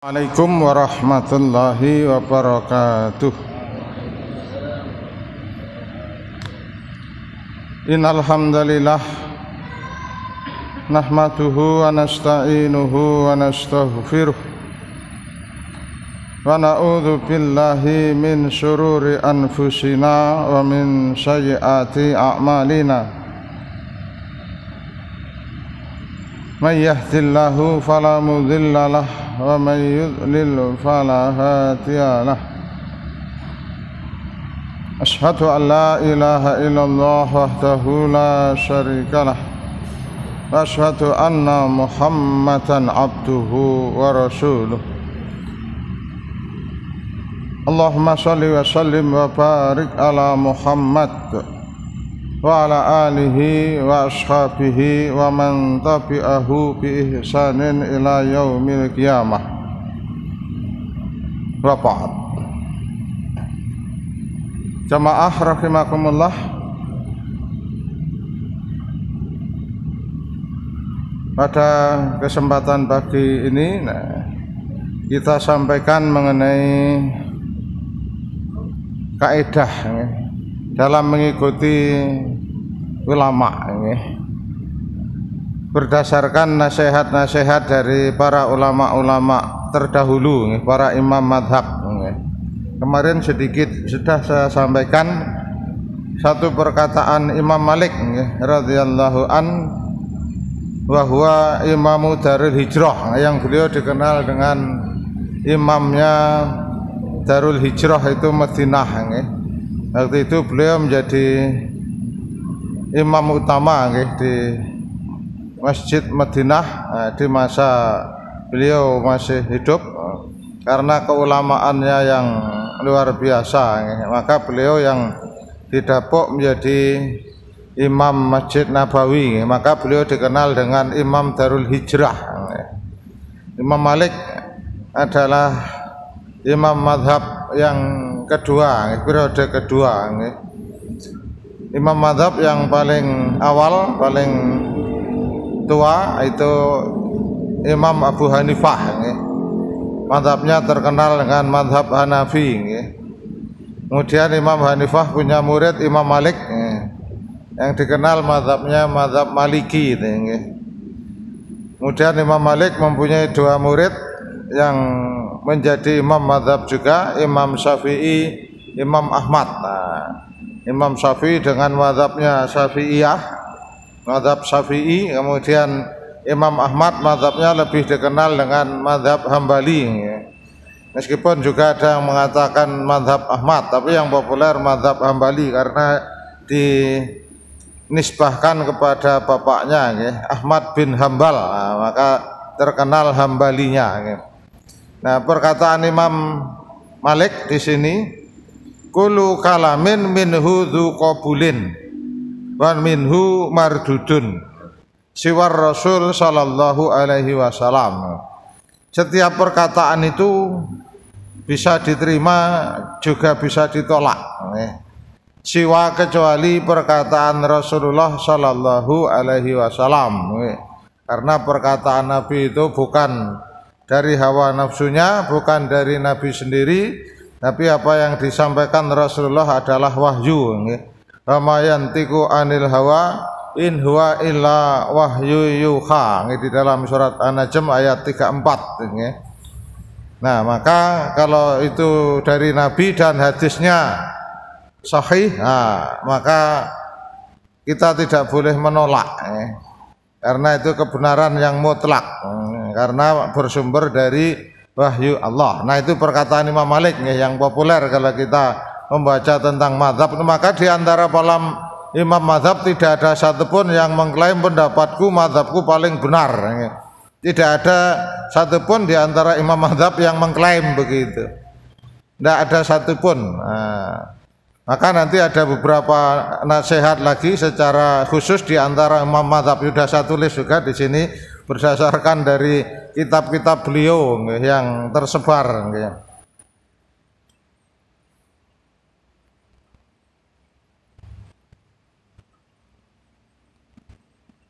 Assalamualaikum warahmatullahi wabarakatuh. Innal hamdalillah nahmaduhu wa nasta'inuhu wa nastaghfiruh wa na'udzu billahi min syururi anfusina wa min sayyiati a'malina. May yahdihillahu fala mudilla lahu wa may yudlil fala hadiya lahu. Asyhadu an la ilaha illallah wahdahu la syarika lah wa asyhadu anna Muhammadan abduhu wa rasuluh. Allahumma shalli wa sallim wa barik ala Muhammad wa ala alihi wa ashabihi wa man tabi'ahu bi ihsanin ila yaumil qiyamah. Wa ba'd. Jamaah rahimakumullah, pada kesempatan pagi ini kita sampaikan mengenai kaidah dalam mengikuti ulama berdasarkan nasihat-nasihat dari para ulama-ulama terdahulu, para imam madhab. Kemarin sedikit sudah saya sampaikan satu perkataan Imam Malik radhiyallahu an, bahwa imamu Darul Hijrah, yang beliau dikenal dengan imamnya Darul Hijrah itu Madinah. Waktu itu beliau menjadi imam utama di Masjid Madinah di masa beliau masih hidup, karena keulamaannya yang luar biasa. Maka beliau yang didapuk menjadi imam Masjid Nabawi, maka beliau dikenal dengan Imam Darul Hijrah. Imam Malik adalah imam madhab yang kedua, periode kedua. Imam madhab yang paling awal, paling tua itu Imam Abu Hanifah. Madhabnya terkenal dengan madhab Hanafi. Kemudian Imam Hanifah punya murid Imam Malik, yang dikenal madhabnya madhab Maliki. Kemudian Imam Malik mempunyai dua murid yang menjadi imam madhab juga, Imam Syafi'i, Imam Ahmad. Imam Syafi'i dengan madhabnya Syafi'iyah, madhab Syafi'i. Kemudian Imam Ahmad madhabnya lebih dikenal dengan madhab Hambali. Meskipun juga ada yang mengatakan madhab Ahmad, tapi yang populer madhab Hambali karena dinisbahkan kepada bapaknya, Ahmad bin Hambal, maka terkenal Hambalinya. Nah, perkataan Imam Malik di sini, kullu kalamin minhu dzu qabulin wa minhu mardudun siwar Rasul sallallahu alaihi wasallam. Setiap perkataan itu bisa diterima juga bisa ditolak. Siwa kecuali perkataan Rasulullah sallallahu alaihi wasallam. Karena perkataan Nabi itu bukan dari hawa nafsunya, bukan dari Nabi sendiri, tapi apa yang disampaikan Rasulullah adalah wahyu. Wa ma yantiqu anil hawa in huwa illa wahyu yuha, di dalam surat An-Najm ayat 34. Nah, maka kalau itu dari Nabi dan hadisnya sahih, maka kita tidak boleh menolak, karena itu kebenaran yang mutlak, karena bersumber dari wahyu Allah. Nah, itu perkataan Imam Malik yang populer kalau kita membaca tentang madhab. Maka di antara palam imam madhab tidak ada satupun yang mengklaim pendapatku madhabku paling benar. Tidak ada satupun di antara imam madhab yang mengklaim begitu. Tidak ada satupun. Maka nanti ada beberapa nasihat lagi secara khusus di antara imam madhab. Sudah saya tulis juga di sini berdasarkan dari kitab-kitab beliau yang tersebar.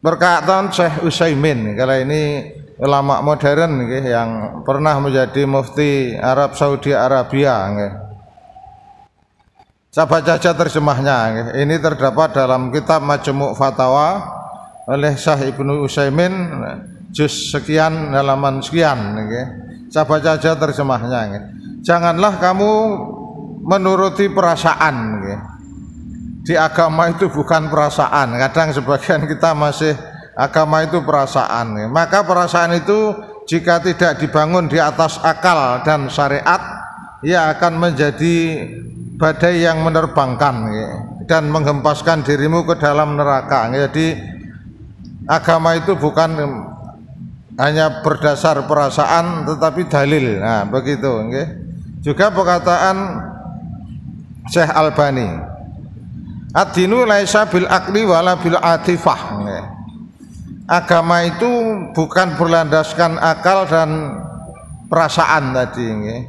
Perkataan Syekh Utsaimin, kalau ini ulama modern nggih, yang pernah menjadi mufti Arab Saudi Arabia nggih. Saya baca saja terjemahnya nggih. Ini terdapat dalam kitab Majmu' Fatawa oleh Syekh Ibnu Utsaimin, juz sekian halaman sekian nggih. Saya baca saja terjemahnya nggih. Janganlah kamu menuruti perasaan nggih. Di agama itu bukan perasaan. Kadang sebagian kita masih agama itu perasaan nggih. Maka perasaan itu jika tidak dibangun di atas akal dan syariat, ia akan menjadi badai yang menerbangkan nggih, dan menghempaskan dirimu ke dalam neraka nggih. Jadi agama itu bukan hanya berdasar perasaan tetapi dalil. Nah, begitu nggih. Juga perkataan Syekh Albani, ad-dinu laisa bil aqli wala bil atifah nggih. Agama itu bukan berlandaskan akal dan perasaan tadi nggih.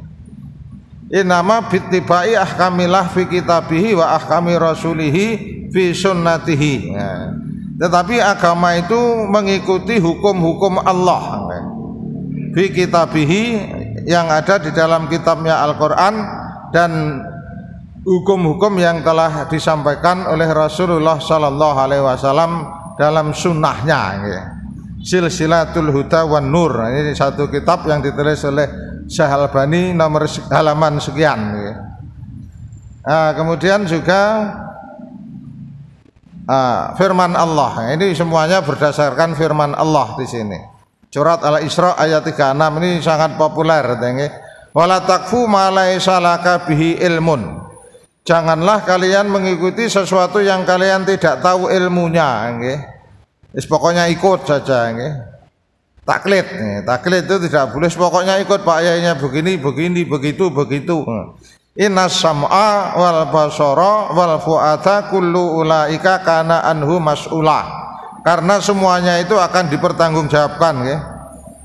Inama bittibai ahkamillah fi kitabihi wa ahkami rasulihi fi sunnatihi. Nah, tetapi agama itu mengikuti hukum-hukum Allah fi kitabihi, yang ada di dalam kitabnya Al-Quran, dan hukum-hukum yang telah disampaikan oleh Rasulullah Sallallahu Alaihi Wasallam dalam sunnahnya. Silsilatul Huda wan Nur, ini satu kitab yang ditulis oleh Syekh Albani, nomor halaman sekian. Nah, kemudian juga firman Allah, ini semuanya berdasarkan firman Allah di sini. Surat Al-Isra ayat 36 ini sangat populer. Wala takfu ma laisa laka bihi ilmun. Janganlah kalian mengikuti sesuatu yang kalian tidak tahu ilmunya. Pokoknya ikut saja. Taklid, taklid itu tidak boleh. Pokoknya ikut Pak Yainya begini, begini, begitu, begitu. Innas sam'a wal basara wal fu'ata kullu ulaika kana anhu mas'ula. Karena semuanya itu akan dipertanggungjawabkan, ya.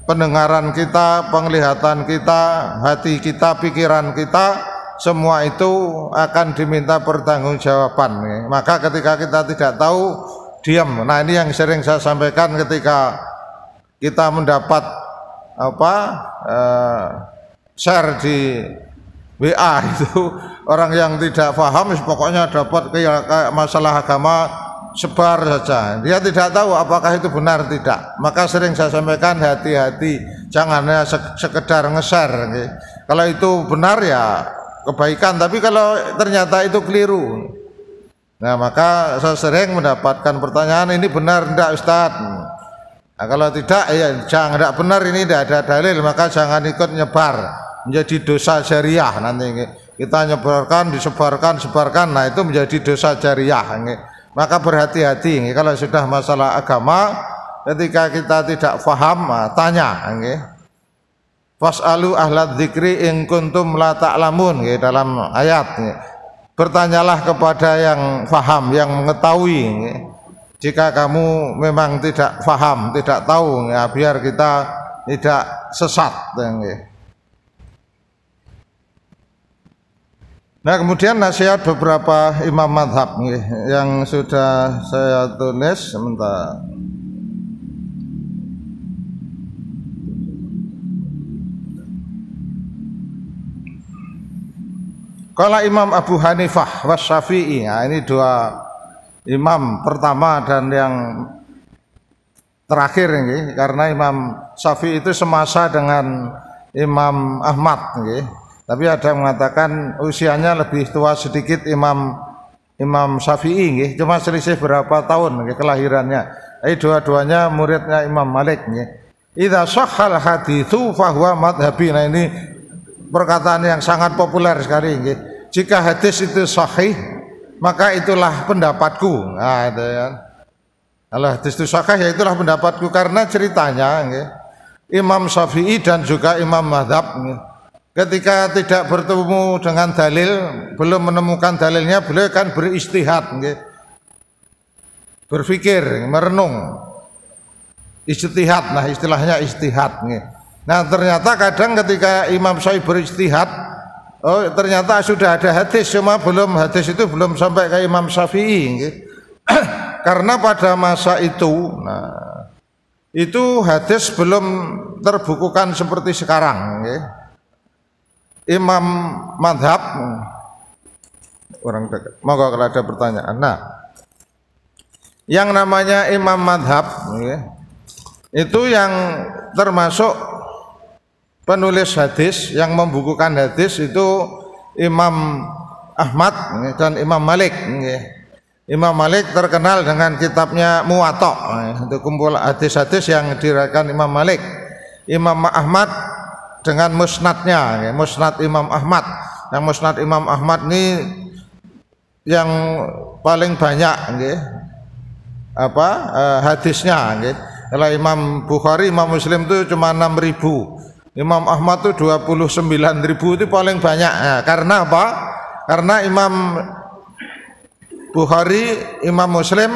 Pendengaran kita, penglihatan kita, hati kita, pikiran kita, semua itu akan diminta pertanggungjawaban, ya. Maka ketika kita tidak tahu, diam. Nah, ini yang sering saya sampaikan ketika kita mendapat share di WA itu, orang yang tidak paham pokoknya dapat kayak masalah agama sebar saja, dia tidak tahu apakah itu benar tidak. Maka sering saya sampaikan, hati-hati, jangan hanya sekedar nge-share. Kalau itu benar ya kebaikan, tapi kalau ternyata itu keliru, nah maka saya sering mendapatkan pertanyaan, ini benar tidak Ustaz? Nah, kalau tidak, ya jangan, tidak benar, ini tidak ada dalil, maka jangan ikut nyebar, menjadi dosa jariah. Nanti kita nyebarkan, sebarkan, nah itu menjadi dosa jariah. Maka berhati-hati, kalau sudah masalah agama, ketika kita tidak paham, tanya. Fas'alu ahlad dzikri in kuntum la ta'lamun, dalam ayat. Bertanyalah kepada yang paham, yang mengetahui. Jika kamu memang tidak paham, tidak tahu, ya, biar kita tidak sesat. Nah, kemudian nasihat beberapa imam madhab yang sudah saya tulis. Sebentar. Kalau Imam Abu Hanifah was Syafi'i, nah, ini dua imam pertama dan yang terakhir ini, karena Imam Syafi'i itu semasa dengan Imam Ahmad, tapi ada yang mengatakan usianya lebih tua sedikit Imam Syafi'i, cuma selisih berapa tahun kelahirannya. Dua-duanya muridnya Imam Malik. Idza shahhal haditsu fahuwa madhhabi. Nah, ini perkataan yang sangat populer sekali. Jika hadis itu sahih, maka itulah pendapatku. Nah, itu ya. Kalau hadis itu sahih, ya itulah pendapatku. Karena ceritanya Imam Syafi'i dan juga Imam Madhab, ketika tidak bertemu dengan dalil, belum menemukan dalilnya, beliau kan beristihad, berpikir, merenung, istihad. Nah, istilahnya istihad. Nah, ternyata kadang ketika Imam Syafi'i beristihad, ternyata sudah ada hadis, cuma hadis itu belum sampai ke Imam Syafi'i. Karena pada masa itu, itu hadis belum terbukukan seperti sekarang. Imam madhab, orang dekat. Moga kalau ada pertanyaan. Nah, yang namanya imam madhab itu yang termasuk penulis hadis yang membukukan hadis itu Imam Ahmad dan Imam Malik. Imam Malik terkenal dengan kitabnya Muwatta, itu kumpul hadis-hadis yang diriwayatkan Imam Malik. Imam Ahmad dengan musnadnya, musnad Imam Ahmad. Yang musnad Imam Ahmad ini yang paling banyak hadisnya. Kalau Imam Bukhari, Imam Muslim itu cuma 6.000. Imam Ahmad itu 29.000, itu paling banyak. Nah, karena apa? Karena Imam Bukhari, Imam Muslim,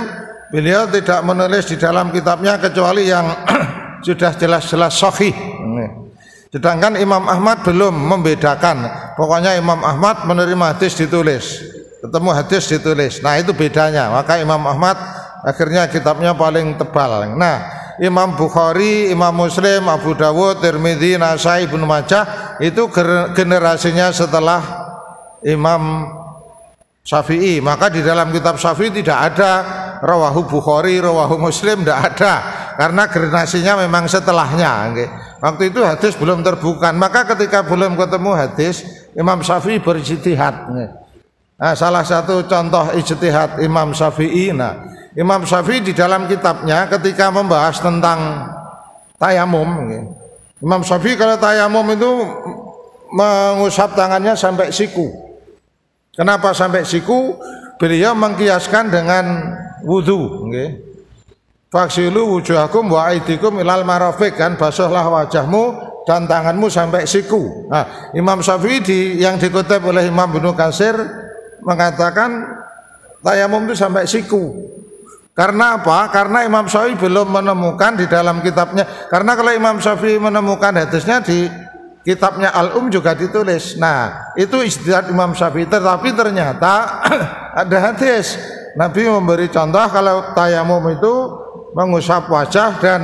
beliau tidak menulis di dalam kitabnya kecuali yang sudah jelas-jelas sahih. Sedangkan Imam Ahmad belum membedakan. Pokoknya Imam Ahmad menerima hadis ditulis, ketemu hadis ditulis. Nah, itu bedanya. Maka Imam Ahmad akhirnya kitabnya paling tebal. Nah, Imam Bukhari, Imam Muslim, Abu Dawud, Tirmidzi, Nasai, Ibnu Majah itu generasinya setelah Imam Syafi'i. Maka di dalam kitab Syafi'i tidak ada rawahu Bukhari, rawahu Muslim, tidak ada, karena generasinya memang setelahnya. Waktu itu hadis belum terbuka. Maka ketika belum ketemu hadis, Imam Syafi'i berijtihad. Nah, salah satu contoh ijtihad Imam Syafi'i. Nah, Imam Syafi'i di dalam kitabnya ketika membahas tentang tayamum, Imam Syafi'i kalau tayamum itu mengusap tangannya sampai siku. Kenapa sampai siku? Beliau mengkiaskan dengan wudu. Faksilu wujuhakum wa aidikum ilal marafiq, kan, basuhlah wajahmu dan tanganmu sampai siku. Nah, Imam Syafi'i yang dikutip oleh Imam Ibnu Katsir mengatakan tayamum itu sampai siku. Karena apa? Karena Imam Syafi'i belum menemukan di dalam kitabnya. Karena kalau Imam Syafi'i menemukan hadisnya di kitabnya juga ditulis. Nah, itu ijtihad Imam Syafi'i. Tetapi ternyata ada hadis. Nabi memberi contoh kalau tayamum itu mengusap wajah dan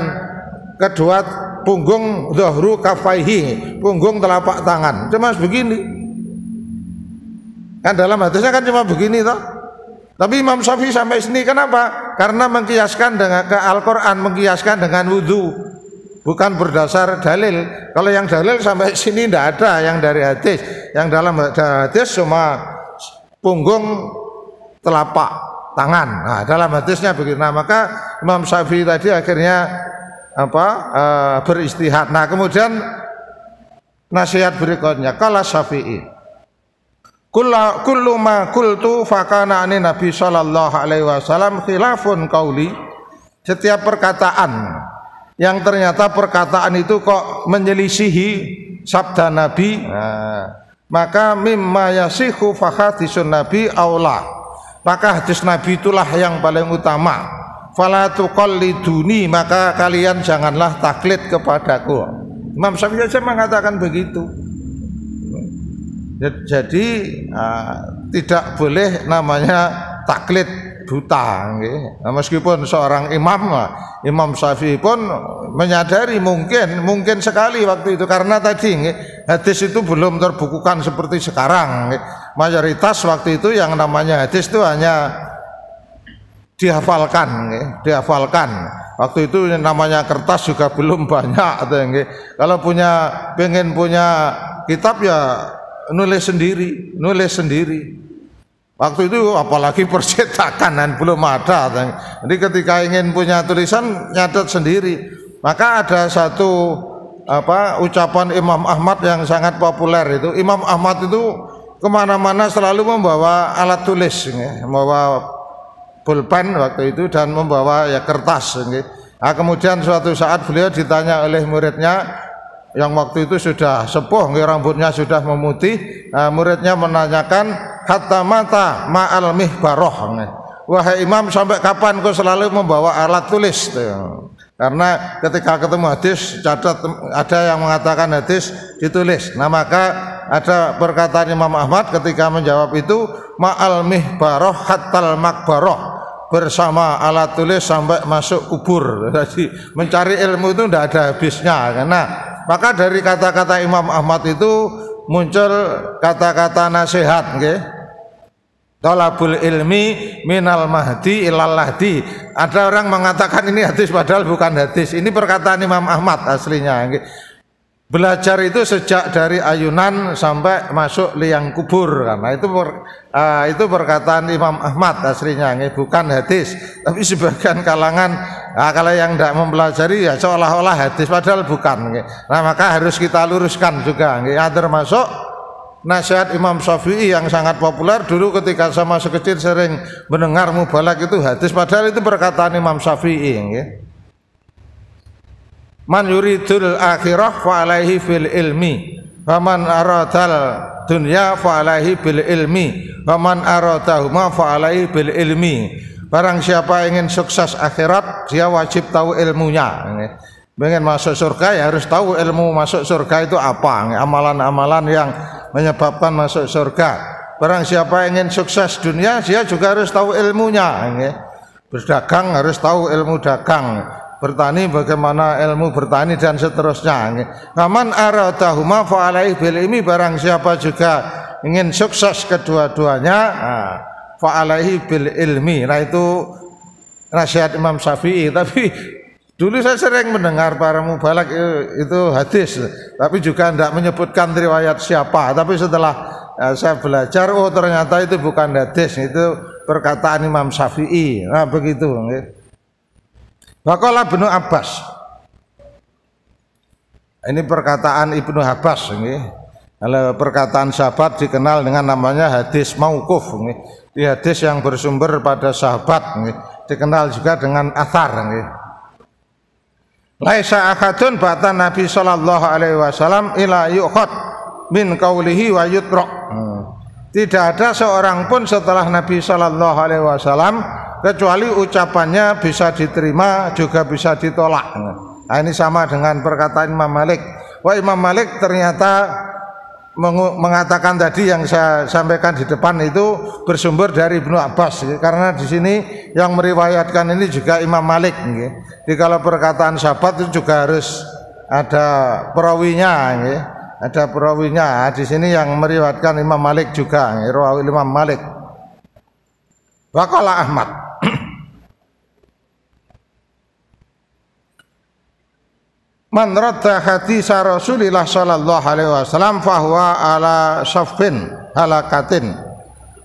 kedua punggung dhahru kafaihi, punggung telapak tangan. Cuma begini. Kan dalam hadisnya kan cuma begini toh. Tapi Imam Syafi'i sampai sini, kenapa? Karena mengkiaskan dengan ke Al-Quran, mengkiaskan dengan wudhu, bukan berdasar dalil. Kalau yang dalil sampai sini tidak ada yang dari hadis. Yang dalam hadis cuma punggung telapak tangan. Nah, dalam hadisnya begitu. Nah, maka Imam Syafi'i tadi akhirnya beristihad. Nah, kemudian nasihat berikutnya, kala Syafi'i, kullu ma qultu fakana ani Nabi sallallahu alaihi wasallam khilafun qauli. Setiap perkataan yang ternyata perkataan itu kok menyelisihi sabda Nabi, maka mimma yasihu fa hadisun Nabi aula, maka hadis Nabi itulah yang paling utama. Fala tuqalliduni, maka kalian janganlah taklid kepadaku. Imam Syafi'i saja mengatakan begitu. Jadi tidak boleh namanya taklid buta. Nah, meskipun seorang Imam Syafi'i pun menyadari mungkin sekali waktu itu, karena tadi hadis itu belum terbukukan seperti sekarang. Mayoritas waktu itu yang namanya hadis itu hanya dihafalkan. Waktu itu namanya kertas juga belum banyak. Kalau pengen punya kitab ya nulis sendiri. Waktu itu apalagi percetakan dan belum ada. Jadi ketika ingin punya tulisan nyatet sendiri. Maka ada satu ucapan Imam Ahmad yang sangat populer itu. Imam Ahmad itu kemana-mana selalu membawa alat tulis, membawa pulpen waktu itu dan membawa kertas. Nah, kemudian suatu saat beliau ditanya oleh muridnya yang waktu itu sudah sepuh, rambutnya sudah memutih. Muridnya menanyakan, hatta mata ma'al mihbaroh, wahai Imam, sampai kapan kau selalu membawa alat tulis? Karena ketika ketemu hadis, ada yang mengatakan hadis ditulis. Nah, maka ada perkataan Imam Ahmad ketika menjawab itu, ma'al mihbaroh hattal makbaroh, bersama alat tulis sampai masuk kubur. Jadi mencari ilmu itu tidak ada habisnya. Karena maka dari kata-kata Imam Ahmad itu muncul kata-kata nasihat, nggih. Thalabul ilmi minal mahdi ilal lahdi. Ada orang mengatakan ini hadis padahal bukan hadis. Ini perkataan Imam Ahmad aslinya, nggih. Belajar itu sejak dari ayunan sampai masuk liang kubur, karena itu perkataan Imam Ahmad aslinya, bukan hadis. Tapi sebagian kalangan kalau yang tidak mempelajari ya seolah-olah hadis padahal bukan. Nah maka harus kita luruskan juga. Termasuk nasihat Imam Syafi'i yang sangat populer dulu ketika saya masih kecil sering mendengar mubalak itu hadis padahal itu perkataan Imam Syafi'i. Man yuridul akhirah fa alaihi fil ilmi wa man aradal dunya fa alaihi bil ilmi wa man aradahuma fa alaihi bil ilmi. Barang siapa ingin sukses akhirat dia wajib tahu ilmunya. Pengen masuk surga ya harus tahu ilmu masuk surga itu apa, amalan-amalan yang menyebabkan masuk surga. Barang siapa ingin sukses dunia dia juga harus tahu ilmunya. Berdagang harus tahu ilmu dagang, bertani bagaimana ilmu bertani dan seterusnya. Naman aradahuma fa alaihi bil ilmi, barang siapa juga ingin sukses kedua-duanya fa alaihi bil ilmi. Nah itu nasihat Imam Syafi'i. Tapi dulu saya sering mendengar para mubalak itu hadis, tapi juga tidak menyebutkan riwayat siapa. Tapi setelah saya belajar, oh ternyata itu bukan hadis, itu perkataan Imam Syafi'i. Nah begitu. Waqala Ibnu Abbas. Ini perkataan Ibnu Abbas. Kalau perkataan sahabat dikenal dengan namanya hadis mauquf. Di hadis yang bersumber pada sahabat dikenal juga dengan athar. Laisa ahadun ba'da Nabi sallallahu alaihi wasallam ila yukhad min qaulihi wa yutraq. Tidak ada seorang pun setelah Nabi sallallahu alaihi wasallam kecuali ucapannya bisa diterima juga bisa ditolak. Nah, ini sama dengan perkataan Imam Malik. Wah, Imam Malik ternyata mengatakan tadi yang saya sampaikan di depan itu bersumber dari Ibnu Abbas, karena di sini yang meriwayatkan ini juga Imam Malik. Jadi kalau perkataan sahabat itu juga harus ada perawinya, ada perawinya. Di sini yang meriwayatkan Imam Malik juga, rawi Imam Malik. Waqala Ahmad. Man radda hadis Rasulillah sallallahu alaihi wasallam fahuwa ala syafin halakatin.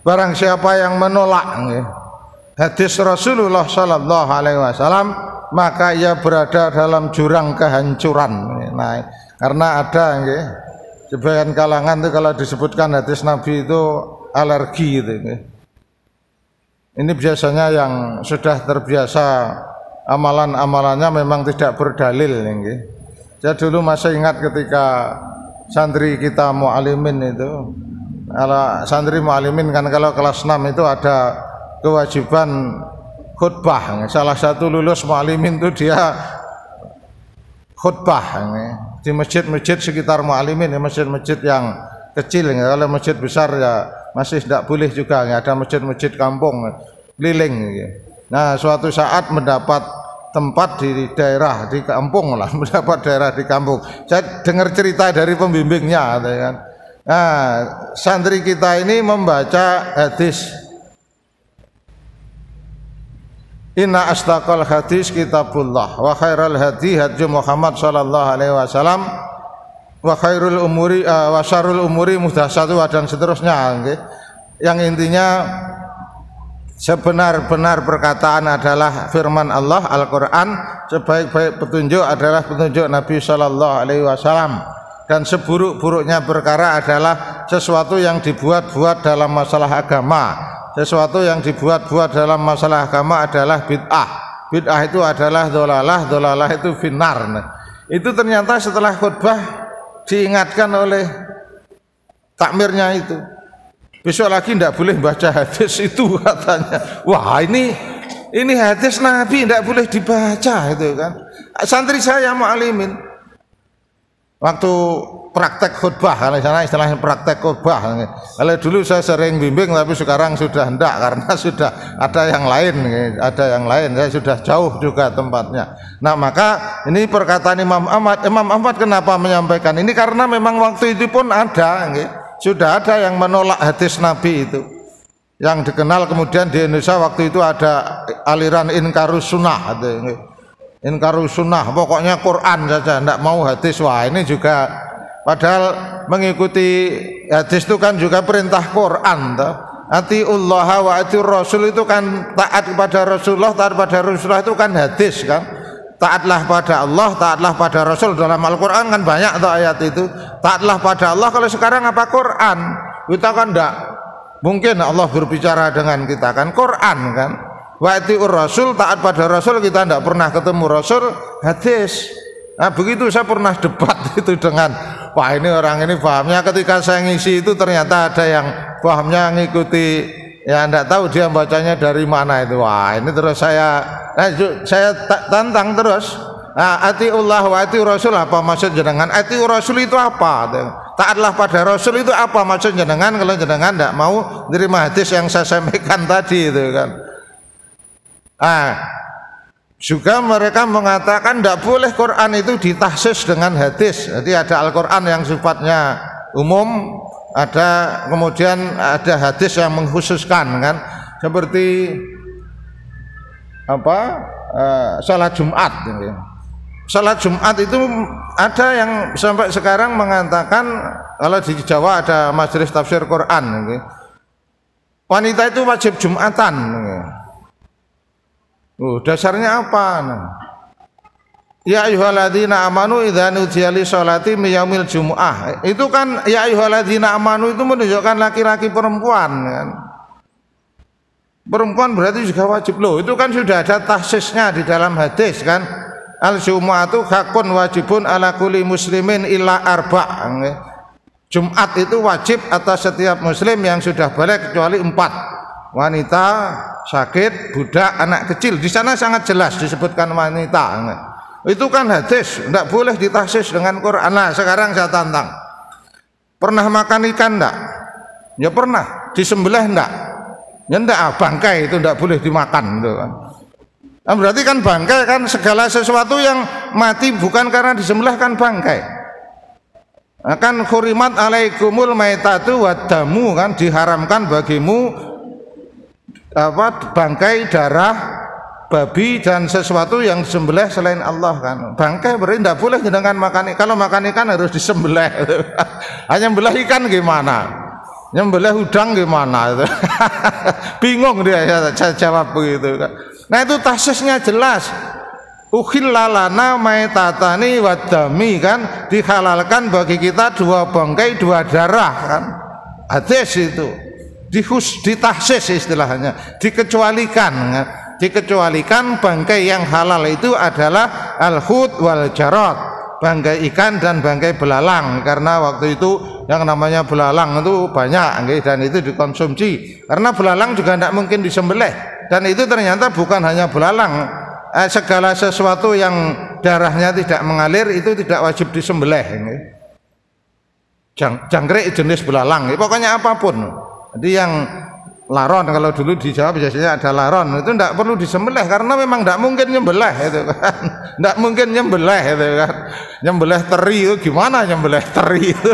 Barang siapa yang menolak hadis Rasulullah sallallahu alaihi wasallam, maka ia berada dalam jurang kehancuran. Nah, karena ada sebagian kalangan itu kalau disebutkan hadis Nabi itu alergi gitu. Ini biasanya yang sudah terbiasa amalan-amalannya memang tidak berdalil. Saya dulu masih ingat ketika santri kita mu'alimin itu, kalau santri mu'alimin kan kalau kelas 6 itu ada kewajiban khutbah. Salah satu lulus mu'alimin itu dia khutbah di masjid-masjid sekitar mu'alimin, masjid-masjid yang kecil. Kalau masjid besar ya masih tidak boleh juga. Ada masjid-masjid kampung keliling. Nah suatu saat mendapat tempat di daerah di kampung lah, mendapat daerah di kampung. Saya dengar cerita dari pembimbingnya, kan. Nah santri kita ini membaca hadis Inna astaqal hadis kitabullah wa khairal hadi hadju Muhammad sallallahu alaihi wasallam wa khairul umuri wa syarrul umuri muhdatsatuha dan seterusnya. Yang intinya sebenar-benar perkataan adalah firman Allah Al-Quran, sebaik-baik petunjuk adalah petunjuk Nabi Sallallahu Alaihi Wasallam, dan seburuk-buruknya perkara adalah sesuatu yang dibuat-buat dalam masalah agama. Sesuatu yang dibuat-buat dalam masalah agama adalah bid'ah. Bid'ah itu adalah dolalah, dolalah itu finnar. Itu ternyata setelah khutbah diingatkan oleh takmirnya itu. Besok lagi tidak boleh baca hadis itu katanya. Wah ini hadis Nabi tidak boleh dibaca itu kan. Santri saya mu'alimin. waktu praktek khutbah, kalau sana istilahnya praktek khutbah. Kalau dulu saya sering bimbing, tapi sekarang sudah enggak karena sudah ada yang lain, saya sudah jauh juga tempatnya. Nah, maka ini perkataan Imam Ahmad kenapa menyampaikan ini, karena memang waktu itu pun ada, sudah ada yang menolak hadis Nabi itu, yang dikenal kemudian di Indonesia waktu itu ada aliran inkarus sunnah, inkarus sunnah, pokoknya Quran saja, tidak mau hadis. Wah, ini juga padahal mengikuti hadis itu kan juga perintah Quran, atiullah wa atiur rasul, itu kan taat kepada Rasulullah, taat pada Rasulullah itu kan hadis kan. Taatlah pada Allah, taatlah pada Rasul. Dalam Al-Quran kan banyak tuh ayat itu. Taatlah pada Allah. Kalau sekarang apa Quran? Kita kan enggak mungkin Allah berbicara dengan kita kan Quran kan. Wa atiur rasul, taat pada Rasul, kita enggak pernah ketemu Rasul, hadis. Nah, begitu saya pernah debat itu dengan, wah ini orang ini pahamnya, ketika saya ngisi itu ternyata ada yang pahamnya ngikuti, ya enggak tahu dia bacanya dari mana itu. Wah, ini terus saya tantang terus. Nah, atiullah wa atiur rasul, apa maksud jenengan? Atiur rasul itu apa? Taatlah pada Rasul itu apa maksud jenengan kalau jenengan enggak mau menerima hadis yang saya sampaikan tadi itu kan. Ah, juga mereka mengatakan tidak boleh Quran itu ditahsis dengan hadis. Jadi ada Al-Quran yang sifatnya umum, ada kemudian ada hadis yang mengkhususkan kan, seperti apa, salat Jumat. Salat Jumat itu ada yang sampai sekarang mengatakan, kalau di Jawa ada majelis tafsir Quran, wanita itu wajib Jumatan. Dasarnya apa? Ya ayyuhalladzina amanu idza nudiya lisholati min yaumil jumuah. Itu kan ya ayyuhalladzina amanu itu menunjukkan laki-laki perempuan kan. Perempuan berarti juga wajib loh. Itu kan sudah ada tahsisnya di dalam hadis kan. Al-jumu'atu hakun wajibun ala kulli muslimin illa arba'. Jumat itu wajib atas setiap muslim yang sudah balik kecuali 4. Wanita, sakit, budak, anak kecil. Di sana sangat jelas disebutkan wanita. Itu kan hadis, tidak boleh ditahsis dengan Quran. Nah, sekarang saya tantang. Pernah makan ikan enggak? Ya pernah. Disembelih enggak? Ya enggak, bangkai itu enggak boleh dimakan gitu kan. Nah, berarti kan bangkai kan segala sesuatu yang mati bukan karena disembelih kan bangkai. Akan khurimat alaikumul maitatu wadamu kan, diharamkan bagimu apa, bangkai, darah babi dan sesuatu yang disembelih selain Allah kan. Bangkai berarti tidak boleh dengan makan. Kalau makan ikan harus disembelih. Hanya nyembelih ikan gimana? Nyembelih udang gimana? Bingung dia, saya jawab begitu kan. Nah, itu tahsisnya jelas. Ukhillalana maitatani wadami kan, dihalalkan bagi kita 2 bangkai 2 darah kan. Hadis itu ditahsis istilahnya, dikecualikan kan? Dikecualikan bangkai yang halal itu adalah al-hut wal jarad, bangkai ikan dan bangkai belalang, karena waktu itu yang namanya belalang itu banyak dan itu dikonsumsi. Karena belalang juga tidak mungkin disembelih, dan itu ternyata bukan hanya belalang, segala sesuatu yang darahnya tidak mengalir itu tidak wajib disembelih. Jangkrik jenis belalang, pokoknya apapun. Jadi yang laron, kalau dulu di Jawa biasanya ada laron, itu tidak perlu disembelih karena memang tidak mungkin nyembelih itu kan. Tidak mungkin nyembelih itu kan. Nyembelih teri itu gimana nyembelih teri itu?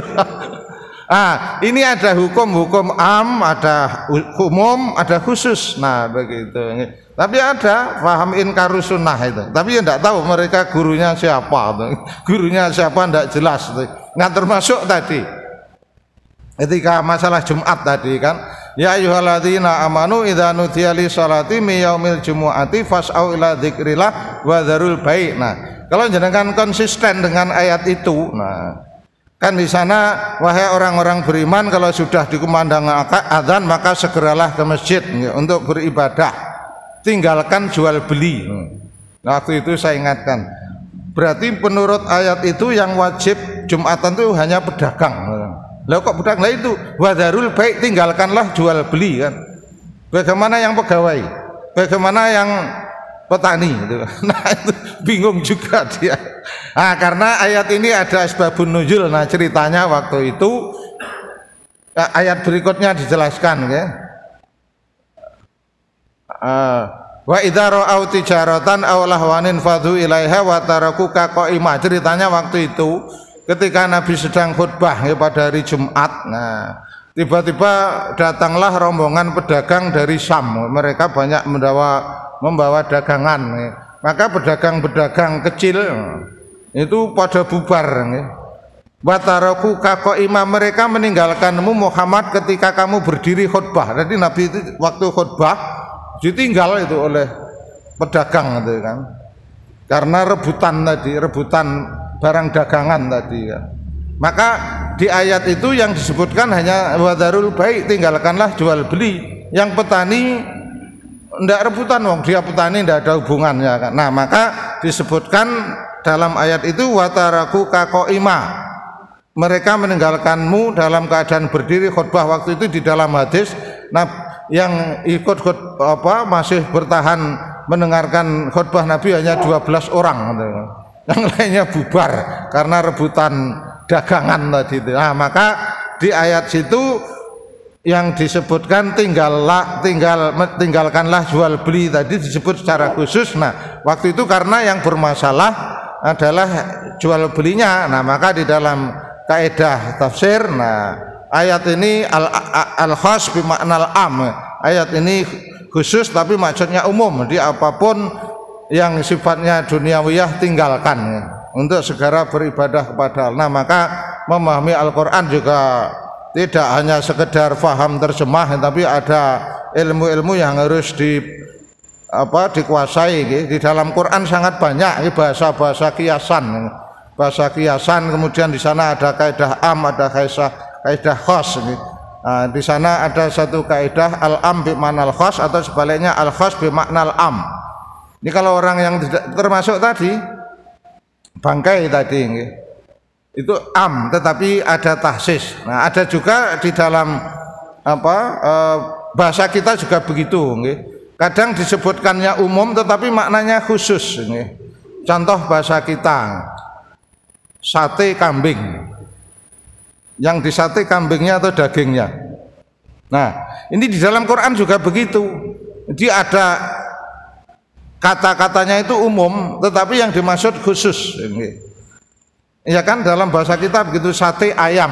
Ini ada hukum am, ada umum, ada khusus. Nah begitu. Tapi ada paham inkarus sunnah itu. Tapi ya tidak tahu mereka gurunya siapa. Gurunya siapa tidak jelas. Nggak termasuk tadi. Ketika masalah Jumat tadi kan, ya ayyuhalladzina amanu idza nudiya lisholati min yaumil jumu'ati fas'au ila dzikrillah wa dzarul bai'. Nah, kalau jenengan konsisten dengan ayat itu, nah kan di sana, wahai orang-orang beriman, kalau sudah dikumandangkan adzan maka segeralah ke masjid untuk beribadah, tinggalkan jual beli. Nah, waktu itu saya ingatkan, berarti menurut ayat itu yang wajib Jumatan itu hanya pedagang. Lah kok pedagang? Lah itu wadarul baik, tinggalkanlah jual beli kan. Bagaimana yang pegawai? Bagaimana yang petani itu. Nah itu bingung juga dia. Nah, karena ayat ini ada asbabun nuzul. Nah ceritanya waktu itu ayat berikutnya dijelaskan ya. Wa idza ra'au tijaratan aw lahwanin fadhu ilaiha wa tarakuka qa'imah. Ceritanya waktu itu ketika Nabi sedang khutbah ya, pada hari Jumat. Nah, tiba-tiba datanglah rombongan pedagang dari Syam. Mereka banyak membawa dagangan. Ya. Maka pedagang-pedagang kecil itu pada bubar. Ya. Wa tarakuka qa'imah, mereka meninggalkanmu Muhammad ketika kamu berdiri khutbah. Jadi Nabi itu waktu khutbah ditinggal itu oleh pedagang itu kan, karena rebutan barang dagangan tadi kan. Maka di ayat itu yang disebutkan hanya wadarul bai', tinggalkanlah jual beli. Yang petani ndak rebutan, wong dia petani ndak ada hubungannya kan. Nah maka disebutkan dalam ayat itu wataraku qaima, mereka meninggalkanmu dalam keadaan berdiri khutbah. Waktu itu di dalam hadis, nah yang ikut masih bertahan mendengarkan khutbah Nabi hanya 12 orang, yang lainnya bubar karena rebutan dagangan tadi itu. Nah, maka di ayat situ yang disebutkan tinggalkanlah jual beli tadi disebut secara khusus. Nah, waktu itu karena yang bermasalah adalah jual belinya. Nah, maka di dalam kaidah tafsir, nah ayat ini al-khas bimaknal am. Ayat ini khusus tapi maksudnya umum. Di apapun yang sifatnya duniawiyah tinggalkan untuk segera beribadah kepada Allah. Nah, maka memahami Al-Qur'an juga tidak hanya sekedar faham terjemah, tapi ada ilmu-ilmu yang harus dikuasai. Di dalam Quran sangat banyak bahasa-bahasa kiasan. Bahasa kiasan, kemudian di sana ada kaidah am, ada kaidah khas. Nah, di sana ada satu kaidah al-am bi maknal khas atau sebaliknya al-khas bi maknal am. Ini kalau orang yang tidak termasuk tadi bangkai tadi itu am, tetapi ada tahsis. Nah, ada juga di dalam bahasa kita juga begitu. Kadang disebutkannya umum tetapi maknanya khusus. Contoh bahasa kita, sate kambing. Yang di sate kambingnya atau dagingnya. Nah, ini di dalam Quran juga begitu. Jadi ada kata-katanya itu umum, tetapi yang dimaksud khusus. Ya kan, dalam bahasa kita begitu, sate ayam.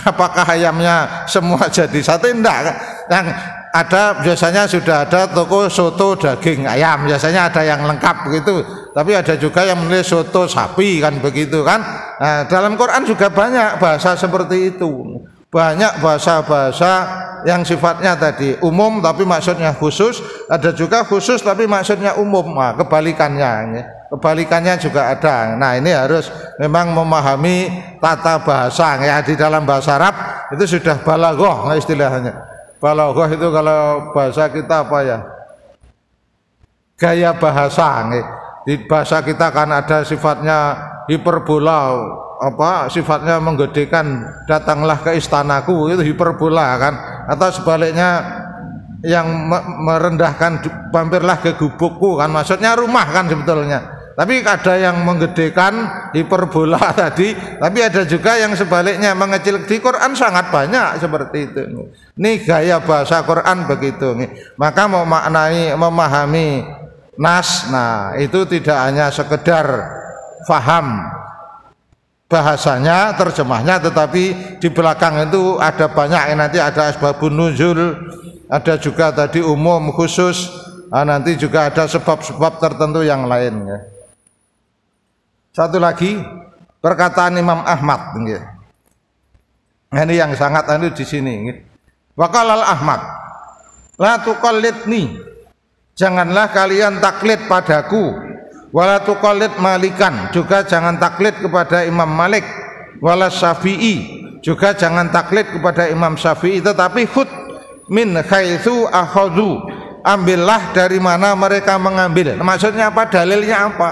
Apakah ayamnya semua jadi sate? Enggak. Yang ada biasanya sudah ada toko soto daging ayam, biasanya ada yang lengkap begitu. Tapi ada juga yang menulis soto sapi kan begitu kan. Nah, dalam Quran juga banyak bahasa seperti itu. Banyak bahasa-bahasa yang sifatnya tadi umum tapi maksudnya khusus, ada juga khusus tapi maksudnya umum. Nah, kebalikannya juga ada. Nah, ini harus memang memahami tata bahasa ya. Di dalam bahasa Arab itu sudah balaghah istilahnya. Balaghah itu kalau bahasa kita apa ya? Gaya bahasa. Di bahasa kita kan ada sifatnya hiperbola, sifatnya menggedekan, datanglah ke istanaku, itu hiperbola kan, atau sebaliknya yang merendahkan, mampirlah ke gubukku kan, maksudnya rumah kan sebetulnya. Tapi ada yang menggedekan, hiperbola tadi, tapi ada juga yang sebaliknya mengecil. Di Quran sangat banyak seperti itu. Ini gaya bahasa Quran begitu. Maka memahami nas, nah itu tidak hanya sekedar faham bahasanya, terjemahnya, tetapi di belakang itu ada banyak. Nanti ada asbabun nuzul, ada juga tadi umum khusus, nanti juga ada sebab-sebab tertentu yang lain ya. Satu lagi perkataan Imam Ahmad ya. Ini yang sangat di sini. Waqala Ahmad, la tuqallidni, janganlah kalian taklid padaku, wala tuqallid Malikan, juga jangan taklid kepada Imam Malik, wala Syafi'i, juga jangan taklid kepada Imam Syafi'i, tetapi khud min haitsu akhadhu, ambillah dari mana mereka mengambil. Maksudnya apa? Dalilnya apa?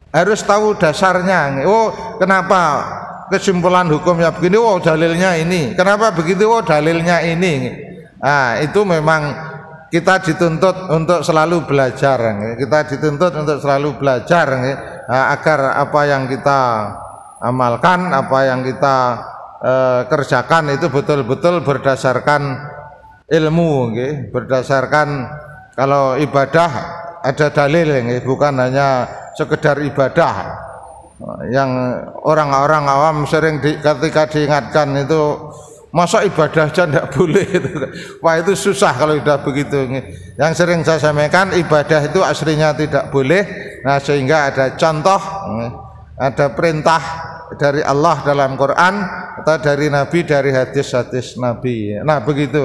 Harus tahu dasarnya. Oh, kenapa kesimpulan hukumnya begini? Oh, dalilnya ini. Kenapa begitu? Oh, dalilnya ini. Nah, itu memang kita dituntut untuk selalu belajar, kita dituntut untuk selalu belajar agar apa yang kita amalkan, apa yang kita kerjakan itu betul-betul berdasarkan ilmu, berdasarkan kalau ibadah ada dalil, bukan hanya sekedar ibadah. Yang orang-orang awam sering ketika diingatkan itu, masa ibadah aja tidak boleh, wah itu susah kalau sudah begitu. Yang sering saya sampaikan, ibadah itu aslinya tidak boleh. Nah, sehingga ada contoh, ada perintah dari Allah dalam Quran atau dari Nabi, dari hadis-hadis Nabi. Nah begitu,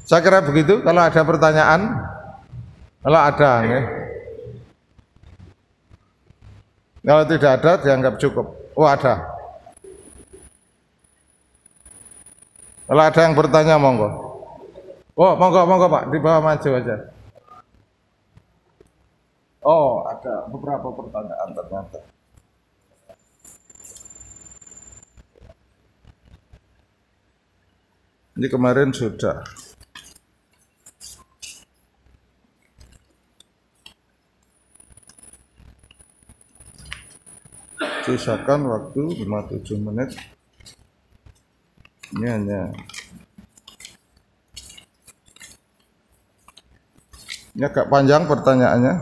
saya kira begitu. Kalau ada pertanyaan, kalau ada, kalau tidak ada dianggap cukup. Oh ada. Kalau ada yang bertanya monggo. Oh monggo Pak, di bawah maju aja. Oh ada beberapa pertanyaan ternyata. Ini kemarin sudah. Sisakan waktu 57 menit. Ini agak panjang pertanyaannya.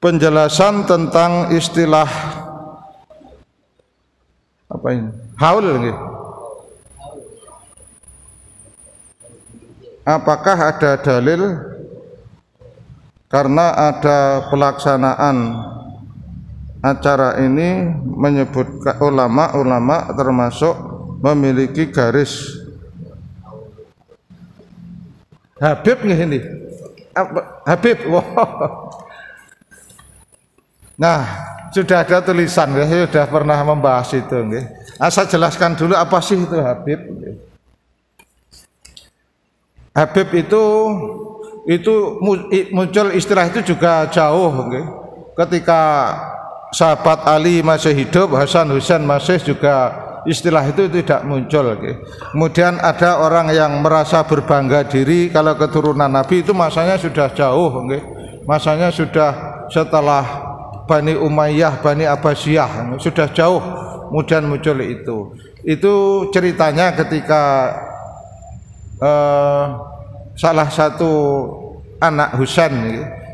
Penjelasan tentang istilah apa ini? Haul gitu. Apakah ada dalil karena ada pelaksanaan acara ini menyebutkan ulama-ulama termasuk memiliki garis Habib nih ini. Habib. Wow. Nah, sudah ada tulisan, saya sudah pernah membahas itu. Saya jelaskan dulu apa sih itu Habib. Habib itu muncul istilah itu juga jauh. Ketika sahabat Ali masih hidup, Hasan Husain masih juga istilah itu tidak muncul. Kemudian ada orang yang merasa berbangga diri kalau keturunan Nabi, itu masanya sudah jauh. Masanya sudah setelah Bani Umayyah, Bani Abbasiyah, sudah jauh. Kemudian muncul itu. Itu ceritanya ketika salah satu anak Husain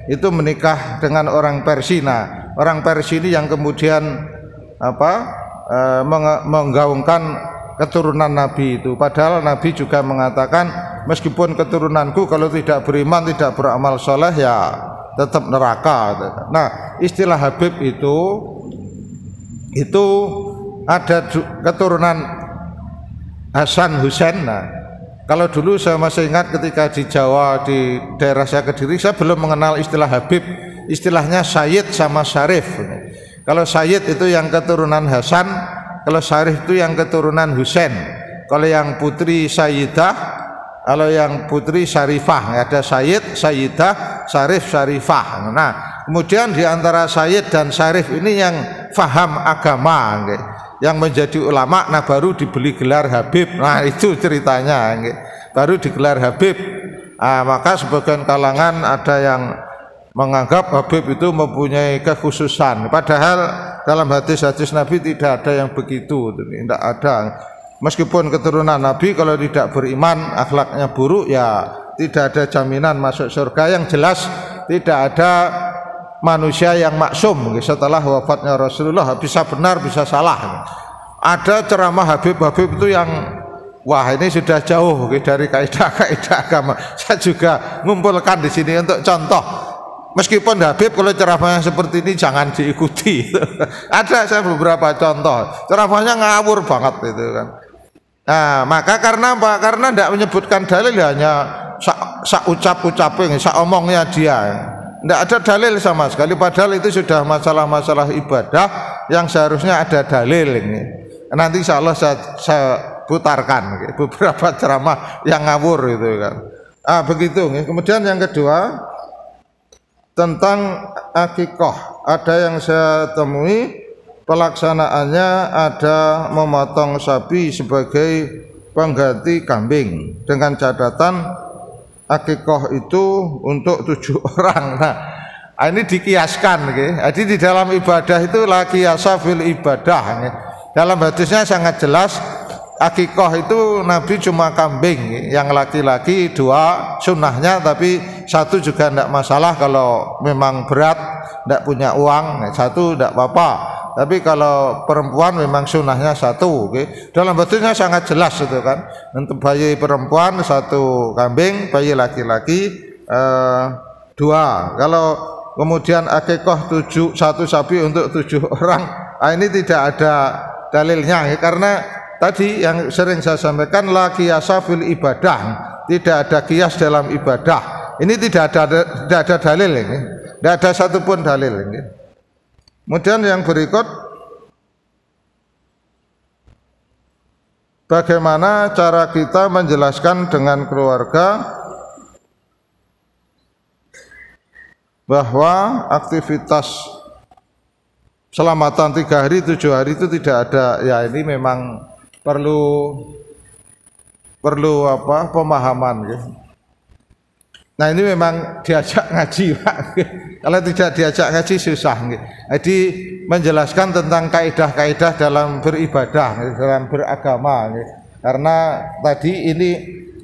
itu menikah dengan orang Persia. Nah, orang Persia ini yang kemudian menggaungkan keturunan Nabi itu. Padahal Nabi juga mengatakan, meskipun keturunanku kalau tidak beriman, tidak beramal soleh, ya tetap neraka. Nah, istilah Habib itu ada keturunan Hasan Husain. Nah, kalau dulu saya masih ingat ketika di Jawa, di daerah saya Kediri, saya belum mengenal istilah Habib. Istilahnya Sayyid sama Syarif. Kalau Sayyid itu yang keturunan Hasan, kalau Syarif itu yang keturunan Husain. Kalau yang putri Sayyidah, kalau yang putri Syarifah, ada Sayyid, Sayyidah, Syarif, Syarifah. Nah, kemudian di antara Sayyid dan Syarif ini yang faham agama, yang menjadi ulama, nah baru dibeli gelar Habib. Nah itu ceritanya, baru digelar Habib. Nah, maka sebagian kalangan ada yang menganggap Habib itu mempunyai kekhususan, padahal dalam hadis-hadis Nabi tidak ada yang begitu, tidak ada. Meskipun keturunan Nabi kalau tidak beriman, akhlaknya buruk, ya tidak ada jaminan masuk surga. Yang jelas tidak ada manusia yang maksum setelah wafatnya Rasulullah, bisa benar bisa salah. Ada ceramah Habib-Habib itu yang wah, ini sudah jauh dari kaidah-kaidah agama. Saya juga ngumpulkan di sini untuk contoh. Meskipun Habib kalau ceramahnya seperti ini jangan diikuti. Ada saya beberapa contoh. Ceramahnya ngawur banget itu kan. Nah, maka karena apa? Karena tidak menyebutkan dalil, hanya sak ucap-ucapnya, sak omongnya dia. Tidak ada dalil sama sekali, padahal itu sudah masalah-masalah ibadah yang seharusnya ada dalil ini. Nanti insya Allah saya putarkan beberapa ceramah yang ngawur itu kan. Begitu. Kemudian yang kedua tentang akikah, ada yang saya temui pelaksanaannya ada memotong sapi sebagai pengganti kambing dengan catatan akikoh itu untuk 7 orang. Nah, ini dikiaskan, okay. Jadi di dalam ibadah itu la qiyasa fil ibadah, okay. Dalam hadisnya sangat jelas akikoh itu Nabi cuma kambing, yang laki-laki 2 sunnahnya, tapi 1 juga tidak masalah kalau memang berat, tidak punya uang, 1 tidak apa-apa. Tapi kalau perempuan memang sunnahnya 1, okay. Dalam hadisnya sangat jelas itu kan. Untuk bayi perempuan 1 kambing, bayi laki-laki 2. Kalau kemudian akikoh 1 sapi untuk 7 orang, ini tidak ada dalilnya, ya. Karena tadi yang sering saya sampaikan la qiyasa fil ibadah, tidak ada kias dalam ibadah. Ini tidak ada dalil ini. Tidak ada satupun dalil ini. Kemudian yang berikut, bagaimana cara kita menjelaskan dengan keluarga bahwa aktivitas selamatan 3 hari 7 hari itu tidak ada. Ya, ini memang perlu pemahaman, gitu. Nah, ini memang diajak ngaji, Pak. Kalau tidak diajak ngaji susah, gitu. Jadi menjelaskan tentang kaidah-kaidah dalam beribadah, gitu, dalam beragama, gitu. Karena tadi ini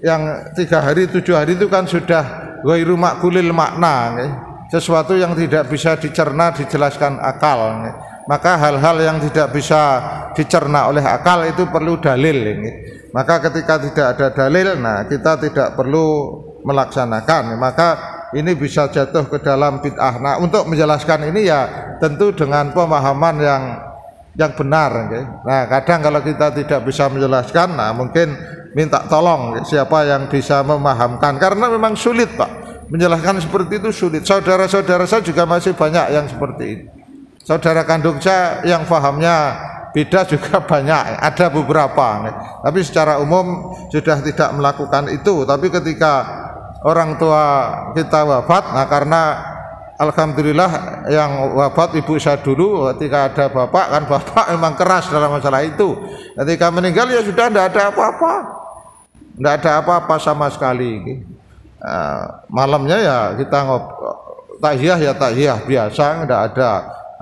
yang 3 hari 7 hari itu kan sudah ghairu maqulil makna, gitu. Sesuatu yang tidak bisa dicerna dijelaskan akal, gitu. Maka hal-hal yang tidak bisa dicerna oleh akal itu perlu dalil, ini. Maka ketika tidak ada dalil, nah kita tidak perlu melaksanakan. Maka ini bisa jatuh ke dalam bid'ah. Nah, untuk menjelaskan ini ya tentu dengan pemahaman yang benar, okay. Nah, kadang kalau kita tidak bisa menjelaskan, nah mungkin minta tolong, okay, siapa yang bisa memahamkan, karena memang sulit, Pak. Menjelaskan seperti itu sulit. Saudara-saudara saya juga masih banyak yang seperti ini. Saudara kandung saya yang fahamnya beda juga banyak, ada beberapa, tapi secara umum sudah tidak melakukan itu. Tapi ketika orang tua kita wafat, nah karena alhamdulillah yang wafat ibu saya dulu, ketika ada bapak, kan bapak memang keras dalam masalah itu. Ketika meninggal ya sudah tidak ada apa-apa, tidak ada apa-apa sama sekali. Malamnya ya kita takziah biasa, tidak ada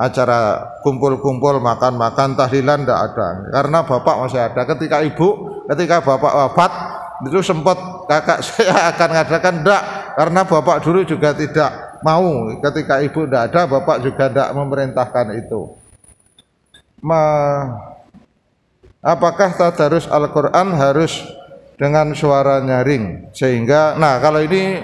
acara kumpul-kumpul makan-makan tahlilan, tidak ada, karena bapak masih ada. Ketika bapak wafat itu sempat kakak saya akan mengadakan tidak, karena bapak dulu juga tidak mau. Ketika ibu tidak ada, bapak juga tidak memerintahkan itu. Apakah tadarus Al-Quran harus dengan suara nyaring? Sehingga, nah kalau ini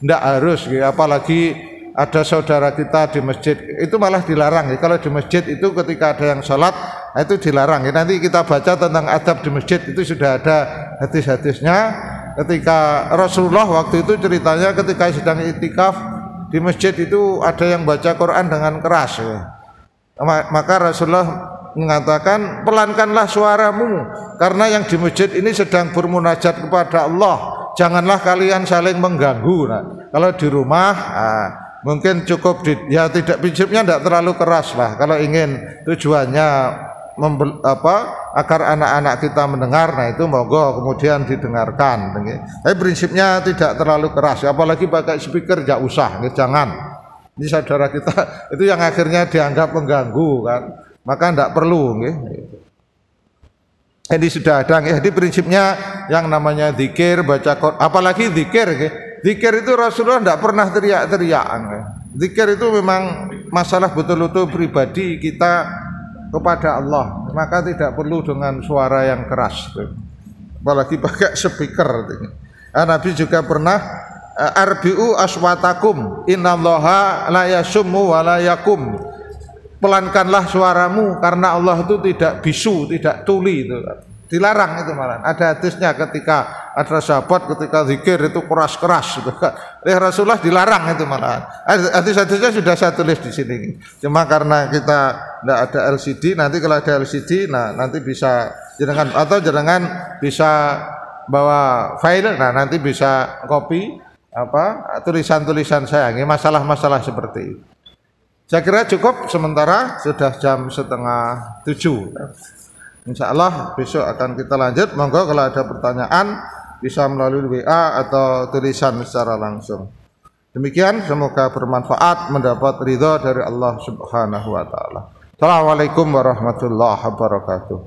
tidak harus, apalagi ada saudara kita di masjid, itu malah dilarang. Kalau di masjid itu ketika ada yang sholat, itu dilarang. Nanti kita baca tentang adab di masjid, itu sudah ada hadis-hadisnya. Ketika Rasulullah waktu itu ceritanya ketika sedang itikaf di masjid itu ada yang baca Quran dengan keras, maka Rasulullah mengatakan, pelankanlah suaramu, karena yang di masjid ini sedang bermunajat kepada Allah, janganlah kalian saling mengganggu. Nah, kalau di rumah mungkin cukup ya tidak, prinsipnya tidak terlalu keras lah. Kalau ingin tujuannya agar anak-anak kita mendengar, nah itu monggo kemudian didengarkan. Tapi prinsipnya tidak terlalu keras. Apalagi pakai speaker tidak usah, jangan. Ini saudara kita itu yang akhirnya dianggap mengganggu kan, maka tidak perlu. Ini sudah ada. Jadi prinsipnya yang namanya zikir, baca Quran, apalagi zikir. Zikir itu Rasulullah tidak pernah teriak-teriak. Zikir itu memang masalah betul-betul pribadi kita kepada Allah, maka tidak perlu dengan suara yang keras, apalagi pakai speaker. Nabi juga pernah arbi'u aswatakum innallaha la yasummu wa la yakum, pelankanlah suaramu karena Allah itu tidak bisu, tidak tuli. Itu dilarang, itu malah ada hadisnya ketika ada sahabat ketika zikir itu keras-keras gitu. Rasulullah dilarang itu malah. Hadis-hadisnya sudah saya tulis di sini. Cuma karena kita tidak ada LCD, nanti kalau ada LCD, nah nanti bisa jenengan bisa bawa file, nah nanti bisa copy tulisan-tulisan saya. Ini masalah-masalah seperti itu. Saya kira cukup sementara, sudah jam 6:30. Insya Allah besok akan kita lanjut. Monggo kalau ada pertanyaan bisa melalui WA atau tulisan secara langsung. Demikian, semoga bermanfaat, mendapat ridha dari Allah Subhanahu wa taala. Assalamualaikum warahmatullahi wabarakatuh.